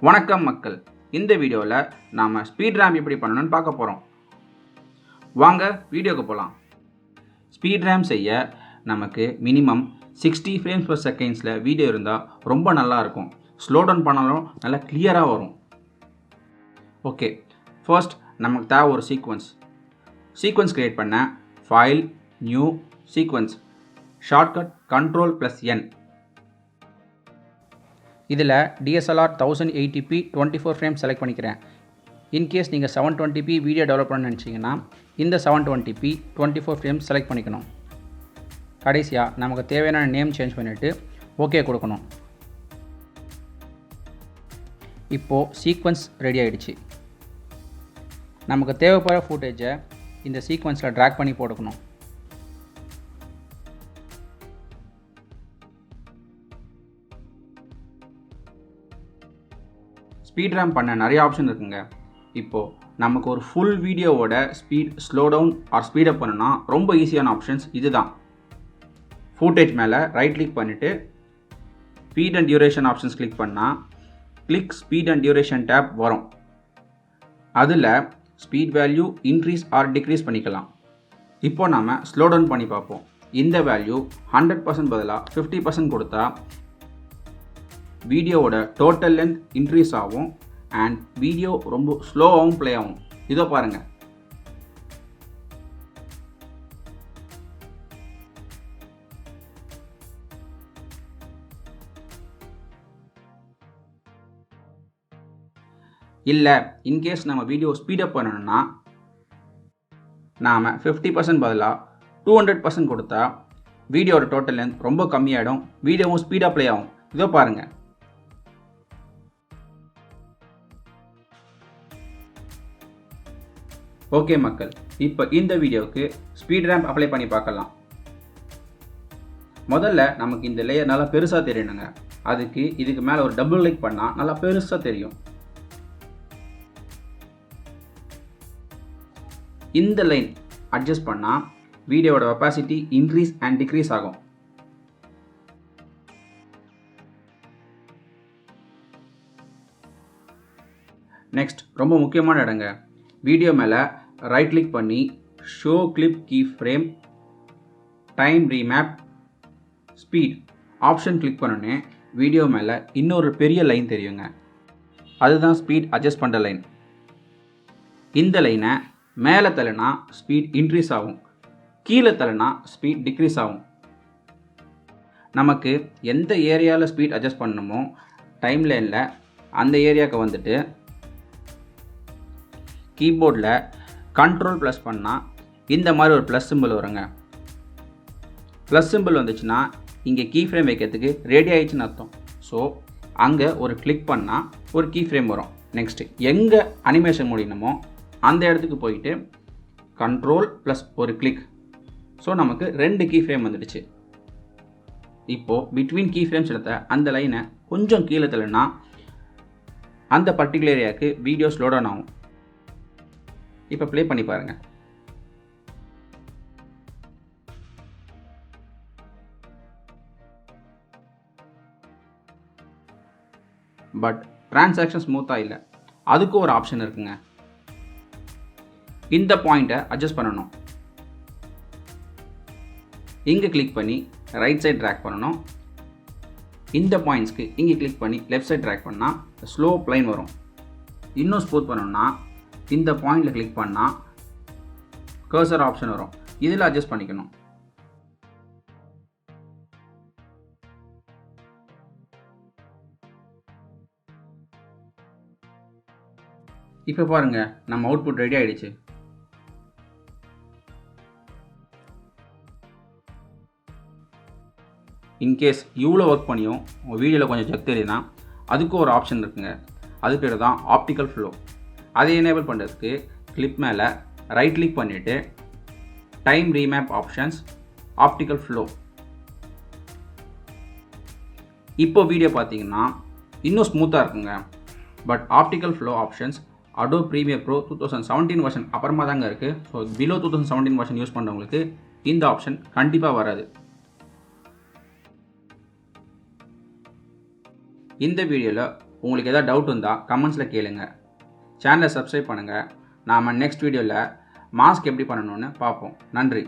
வணக்கம் மக்கள். இந்த வீடியோவில் நாம் ஸ்பீட் ரேம்ப் எப்படி பண்ணணும்னு பார்க்க போகிறோம். வாங்க வீடியோக்கு போகலாம். ஸ்பீட் ரேம்ப் செய்ய நமக்கு மினிமம் 60 ஃப்ரேம்ஸ் per செகண்ட்ஸில் வீடியோ இருந்தால் ரொம்ப நல்லாயிருக்கும். ஸ்லோ டவுன் பண்ணாலும் நல்லா கிளியராக வரும். ஓகே, ஃபர்ஸ்ட் நமக்கு தேவை ஒரு சீக்வன்ஸ் க்ரியேட் பண்ண file, new, sequence, shortcut Ctrl+N. இதில் DSLR 1080p 24 ஃப்ரேம் செலக்ட் பண்ணிக்கிறேன். இன்கேஸ் நீங்கள் 720p வீடியோ டெவலப் பண்ண நினச்சிங்கன்னா இந்த 720p 24 ஃப்ரேம் செலக்ட் பண்ணிக்கணும். கடைசியாக நமக்கு தேவையான நேம் சேஞ்ச் பண்ணிவிட்டு ஓகே கொடுக்கணும். இப்போது சீக்வன்ஸ் ரெடி ஆகிடுச்சு. நமக்கு தேவைப்படுற ஃபுட்டேஜை இந்த சீக்வன்ஸில் ட்ராக் பண்ணி போட்டுக்கணும். ஸ்பீட் ரேம்ப் பண்ண நிறைய ஆப்ஷன் இருக்குங்க. இப்போது நமக்கு ஒரு ஃபுல் வீடியோவோட ஸ்லோ டவுன் ஆர் ஸ்பீடப் பண்ணணும்னா ரொம்ப ஈஸியான ஆப்ஷன்ஸ் இதுதான். ஃபுட்டேஜ் மேலே ரைட் கிளிக் பண்ணிவிட்டு speed and duration options click பண்ணால் click speed and duration tab வரும். அதில் speed value increase or decrease பண்ணிக்கலாம். இப்போ நாம் ஸ்லோ டவுன் பண்ணி பார்ப்போம். இந்த வேல்யூ 100% பதிலாக 50% கொடுத்தா வீடியோவோட டோட்டல் லென்த் இன்க்ரீஸ் ஆகும் அண்ட் வீடியோ ரொம்ப ஸ்லோவாகவும் ப்ளே ஆகும். இதோ பாருங்கள். இல்லை, இன்கேஸ் நம்ம வீடியோ ஸ்பீடப் பண்ணணும்னா நாம் 50% பதிலாக 200% கொடுத்தா வீடியோட டோட்டல் லென்த் ரொம்ப கம்மியாகிடும், வீடியோவும் ஸ்பீடாக ப்ளே ஆகும். இதோ பாருங்கள். ஓகே மக்கள், இப்போ இந்த வீடியோவுக்கு ஸ்பீட் ரேம்ப் அப்ளை பண்ணி பார்க்கலாம். முதல்ல நமக்கு இந்த லேயர் நல்லா பெருசாக தெரியணுங்க. அதுக்கு இதுக்கு மேலே ஒரு டபுள் கிளிக் பண்ணால் நல்லா பெருசாக தெரியும். இந்த லைன் அட்ஜஸ்ட் பண்ணால் வீடியோவோட ஒப்பாசிட்டி இன்க்ரீஸ் அண்ட் டிக்ரீஸ் ஆகும். நெக்ஸ்ட் ரொம்ப முக்கியமான இடங்க. வீடியோ மேலே ரைட் கிளிக் பண்ணி show clip key frame, time remap, speed option click பண்ணோன்னே வீடியோ மேலே இன்னொரு பெரிய லைன் தெரியுங்க. அதுதான் ஸ்பீட் அட்ஜஸ்ட் பண்ணுற லைன். இந்த லைனை மேலே தள்ளினா ஸ்பீட் இன்க்ரீஸ் ஆகும், கீழே தள்ளினா ஸ்பீட் டிக்ரீஸ் ஆகும். நமக்கு எந்த ஏரியாவில் ஸ்பீட் அட்ஜஸ்ட் பண்ணணுமோ டைம் லைனில் அந்த ஏரியாவுக்கு வந்துட்டு கீபோர்டில் Ctrl+ பண்ணால் இந்த மாதிரி ஒரு ப்ளஸ் சிம்பிள் வருங்க. ப்ளஸ் சிம்பிள் வந்துச்சுன்னா இங்கே கீ ஃப்ரேம் வைக்கிறதுக்கு ரெடி ஆகிடுச்சுன்னு அர்த்தம். ஸோ அங்கே ஒரு கிளிக் பண்ணால் ஒரு கீ ஃப்ரேம் வரும். நெக்ஸ்ட்டு எங்கே அனிமேஷன் முடியணுமோ அந்த இடத்துக்கு போயிட்டு Ctrl+ ஒரு கிளிக். ஸோ நமக்கு 2 கீ ஃப்ரேம் வந்துடுச்சு. இப்போது பிட்வீன் கீ ஃப்ரேம்ஸ் எடுத்த அந்த லைனை கொஞ்சம் கீழே தள்ளினா அந்த பர்டிகுலர் ஏரியாவுக்கு வீடியோ ஸ்லோ டவுன் ஆகும். இப்போ ப்ளே பண்ணி பாருங்கள். பட் டிரான்சாக்ஷன் ஸ்மூத்தாக இல்லை. அதுக்கு ஒரு ஆப்ஷன் இருக்குங்க. இந்த பாயிண்ட்டை அட்ஜஸ்ட் பண்ணணும். இங்கே கிளிக் பண்ணி ரைட் சைட் ட்ராக் பண்ணணும். இந்த பாயிண்ட்ஸ்க்கு இங்கே கிளிக் பண்ணி லெஃப்ட் சைட் ட்ராக் பண்ணால் ஸ்லோ லைன் வரும். இன்னும் ஸ்மூத் பண்ணணும்னா இந்த பாயிண்டில் கிளிக் பண்ணால் கர்சர் ஆப்ஷன் வரும். இதில் அட்ஜஸ்ட் பண்ணிக்கணும். இப்போ பாருங்கள், நம்ம அவுட்புட் ரெடி ஆகிடுச்சு. இன்கேஸ் இவ்வளோ ஒர்க் பண்ணியும் உங்கள் வீடியோவில் கொஞ்சம் ஜக் தெரியுதுன்னா அதுக்கு ஒரு ஆப்ஷன் இருக்குங்க. அது பேர் தான் ஆப்டிக்கல் ஃப்ளோ. அதை எனேபிள் பண்ணுறதுக்கு கிளிப் மேலே ரைட் கிளிக் பண்ணிவிட்டு டைம் ரீமேப் ஆப்ஷன்ஸ், ஆப்டிக்கல் ஃப்ளோ. இப்போ வீடியோ பார்த்தீங்கன்னா இன்னும் ஸ்மூத்தாக இருக்குங்க. But optical flow options Adobe Premiere Pro 2017 version அப்புறமா தாங்க இருக்குது. ஸோ பிலோ 2017 வெர்ஷன் யூஸ் பண்ணுறவங்களுக்கு இந்த ஆப்ஷன் கண்டிப்பாக வராது. இந்த வீடியோவில் உங்களுக்கு எதாவது டவுட் இருந்தால் கமெண்ட்ஸில் கேளுங்க. சேனலை சப்ஸ்கிரைப் பண்ணுங்கள். நாம் நெக்ஸ்ட் வீடியோவில் மாஸ்க் எப்படி பண்ணணும்னு பார்ப்போம். நன்றி.